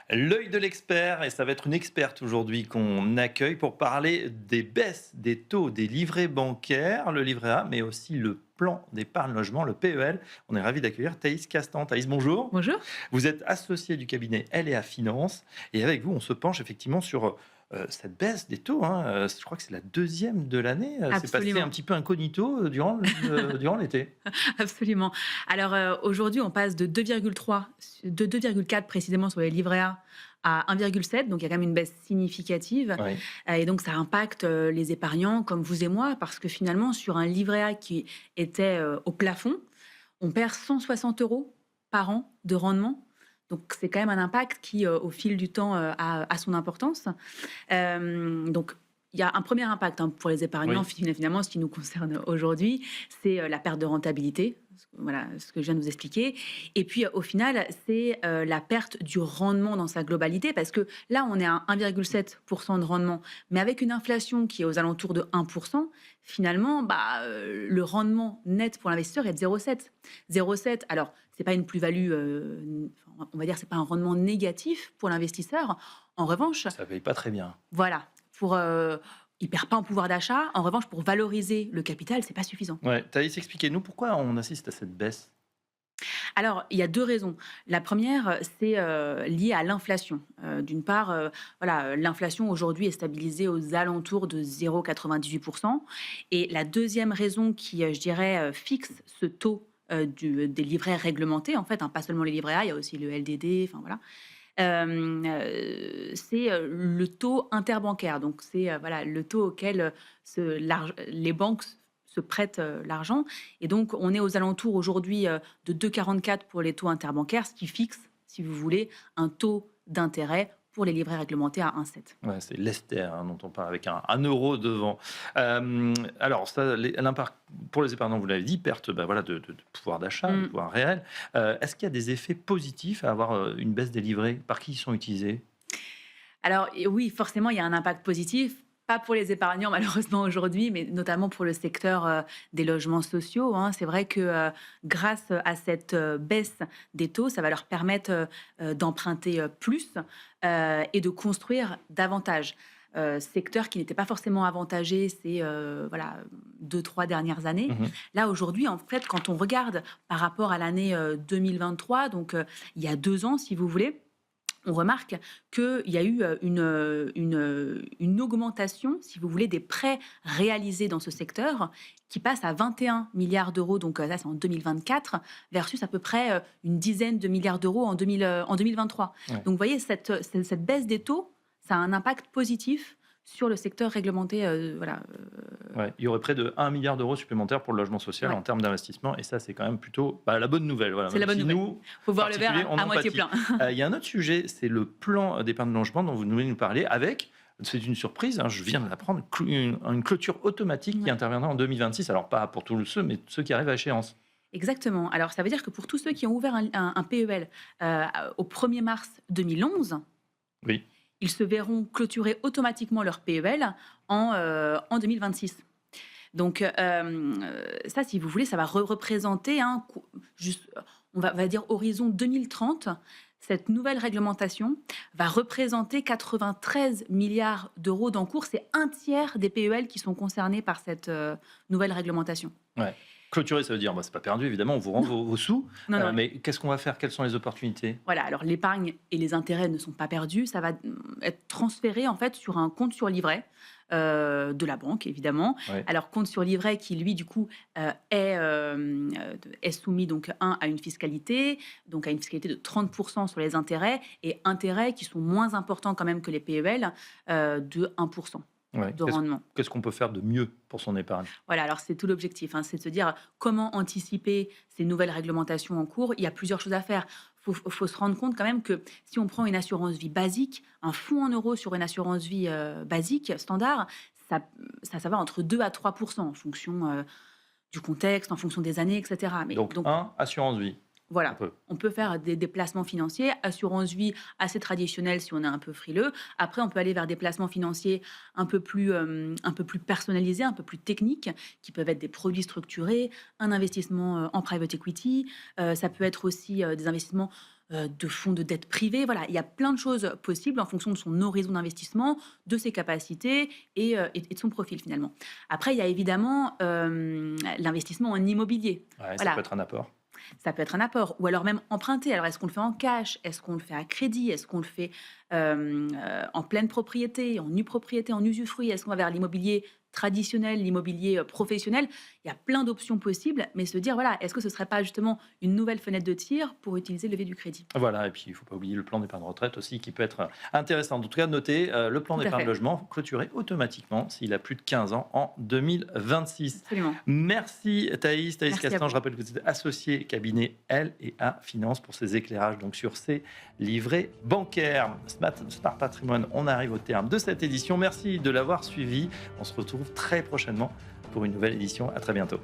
L'œil de l'expert, et ça va être une experte aujourd'hui qu'on accueille pour parler des baisses des taux des livrets bancaires, le livret A, mais aussi le plan d'épargne logement, le PEL. On est ravi d'accueillir Thaïs Castan. Thaïs, bonjour. Bonjour. Vous êtes associé du cabinet L&A Finance, et avec vous, on se penche effectivement sur cette baisse des taux. Je crois que c'est la deuxième de l'année. C'est passé un Absolument, petit peu incognito durant l'été. absolument. Alors aujourd'hui, on passe de 2,3, de 2,4 précisément sur les livrets A à 1,7, donc il y a quand même une baisse significative. Oui. Et donc ça impacte les épargnants comme vous et moi, parce que finalement, sur un livret A qui était au plafond, on perd 160 euros par an de rendement. Donc c'est quand même un impact qui, au fil du temps, a son importance. Donc il y a un premier impact pour les épargnants, Oui. finalement, ce qui nous concerne aujourd'hui, c'est la perte de rentabilité, voilà ce que je viens de vous expliquer. Et puis au final, c'est la perte du rendement dans sa globalité, parce que là, on est à 1,7% de rendement, mais avec une inflation qui est aux alentours de 1%, finalement, le rendement net pour l'investisseur est de 0,7. 0,7, alors, c'est pas une plus-value, on va dire, c'est pas un rendement négatif pour l'investisseur. En revanche, Ça ne paye pas très bien. voilà, il perd pas en pouvoir d'achat. En revanche, pour valoriser le capital, c'est pas suffisant. Ouais. Thaïs, expliquez-nous pourquoi on assiste à cette baisse. Alors, il y a deux raisons. La première, c'est lié à l'inflation. D'une part, voilà, l'inflation aujourd'hui est stabilisée aux alentours de 0,98%. Et la deuxième raison qui, je dirais, fixe ce taux des livrets réglementés, en fait, pas seulement les livrets A, il y a aussi le LDD, enfin voilà. C'est le taux interbancaire. Donc, c'est voilà, le taux auquel les banques se prêtent l'argent. Et donc, on est aux alentours aujourd'hui de 2,44 pour les taux interbancaires, ce qui fixe, si vous voulez, un taux d'intérêt pour les livrets réglementés à 1,7. Ouais, c'est l'Esther dont on parle avec un euro devant. Alors, ça, l'impact pour les épargnants, vous l'avez dit, perte voilà, de pouvoir d'achat, de Mm. pouvoir réel. Est-ce qu'il y a des effets positifs à avoir une baisse des livrets? Par qui ils sont utilisés? Alors oui, forcément, il y a un impact positif, pas pour les épargnants malheureusement aujourd'hui, mais notamment pour le secteur des logements sociaux, hein. C'est vrai que grâce à cette baisse des taux, ça va leur permettre d'emprunter plus et de construire davantage. Secteur qui n'était pas forcément avantagé ces voilà, 2-3 dernières années. Mhm. Là, aujourd'hui, en fait, quand on regarde par rapport à l'année 2023, donc il y a 2 ans, si vous voulez, on remarque qu'il y a eu une augmentation, si vous voulez, des prêts réalisés dans ce secteur qui passe à 21 milliards d'euros, donc là c'est en 2024, versus à peu près une dizaine de milliards d'euros en 2023. Ouais. Donc vous voyez, cette baisse des taux, ça a un impact positif sur le secteur réglementé. Voilà. Ouais. Il y aurait près de 1 milliard d'euros supplémentaires pour le logement social Ouais. en termes d'investissement, et ça, c'est quand même plutôt la bonne nouvelle. Voilà. C'est la Même bonne si nouvelle. nous, Il faut voir le verre particuliers, on à en moitié pâtit. plein. Il y a un autre sujet, c'est le plan d'épargne logement dont vous venez nous parler avec, c'est une surprise, je viens de l'apprendre, une clôture automatique qui Ouais. interviendra en 2026. Alors, pas pour tous ceux, mais ceux qui arrivent à échéance. Exactement. Alors, ça veut dire que pour tous ceux qui ont ouvert un PEL au 1er mars 2011, Oui. ils se verront clôturer automatiquement leur PEL en 2026. Donc, ça, si vous voulez, ça va représenter, on va dire horizon 2030. Cette nouvelle réglementation va représenter 93 milliards d'euros d'encours. C'est un tiers des PEL qui sont concernés par cette nouvelle réglementation. Ouais. Clôturer, ça veut dire, c'est pas perdu, évidemment, on vous rend vos sous. Non, non. Mais qu'est-ce qu'on va faire? Quelles sont les opportunités? Voilà, alors l'épargne et les intérêts ne sont pas perdus, ça va être transféré en fait sur un compte sur livret de la banque évidemment. Ouais. Alors compte sur livret qui lui du coup est soumis donc à une fiscalité, donc à une fiscalité de 30% sur les intérêts et intérêts qui sont moins importants quand même que les PEL de 1% Ouais. de rendement. Qu'est-ce qu'on peut faire de mieux pour son épargne? Voilà, alors c'est tout l'objectif, c'est de se dire comment anticiper ces nouvelles réglementations en cours. Il y a plusieurs choses à faire. Faut se rendre compte quand même que si on prend une assurance vie basique, un fonds en euros sur une assurance vie basique, standard, ça va entre 2 à 3% en fonction du contexte, en fonction des années, etc. Mais, Donc, assurance vie. voilà, on peut faire des placements financiers, assurance vie assez traditionnelle si on est un peu frileux. Après, on peut aller vers des placements financiers un peu plus personnalisés, un peu plus techniques, qui peuvent être des produits structurés, un investissement en private equity. Ça peut être aussi des investissements de fonds de dette privée. Voilà, il y a plein de choses possibles en fonction de son horizon d'investissement, de ses capacités et de son profil finalement. Après, il y a évidemment l'investissement en immobilier. Ouais, ça Voilà, peut être un apport. ça peut être un apport ou alors même emprunter. Alors, est-ce qu'on le fait en cash? Est-ce qu'on le fait à crédit? Est-ce qu'on le fait en pleine propriété, en nue propriété, en usufruit? Est-ce qu'on va vers l'immobilier traditionnel, l'immobilier professionnel? Il y a plein d'options possibles, mais se dire, voilà, est-ce que ce ne serait pas justement une nouvelle fenêtre de tir pour utiliser le levier du crédit? Voilà, et puis il ne faut pas oublier le plan d'épargne retraite aussi qui peut être intéressant. En tout cas, notez le plan Tout à d'épargne fait, logement clôturé automatiquement s'il a plus de 15 ans en 2026. absolument. Merci Thaïs Merci à Castan. vous. Je rappelle que vous êtes associé cabinet L&A Finance pour ces éclairages donc sur ces livrets bancaires. Smart Patrimoine, on arrive au terme de cette édition. Merci de l'avoir suivi. On se retrouve très prochainement pour une nouvelle édition. À très bientôt.